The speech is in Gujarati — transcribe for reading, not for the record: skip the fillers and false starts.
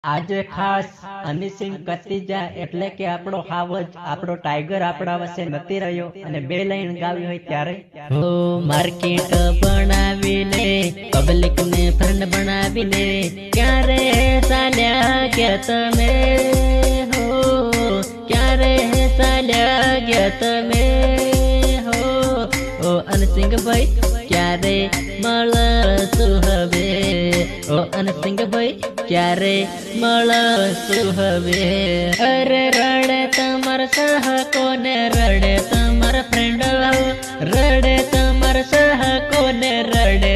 આજે ખાસ હનીસિંહ કતીજા એટલે કે આપણો હાવજ આપણો ટાઈગર આપણા વચ્ચે નથી રહ્યો અને બે લાઈન ગાવી હોય ત્યારે હો માર્કેટ બનાવીને પબ્લિક ને ફ્રેન્ડ બનાવીને ક્યારે ચાલ્યા ગયા તમે હો ક્યારે ચાલ્યા ગયા તમે હો ઓ અનસિંહ ભાઈ ક્યારે મળશું હવે ઓ અનસિંહ ભાઈ ક્યારે મળશું હવે અરે રડે તમાર સહ કોને રડે તમાર ફ્રેન્ડ રડે તમાર સહ કોને રડે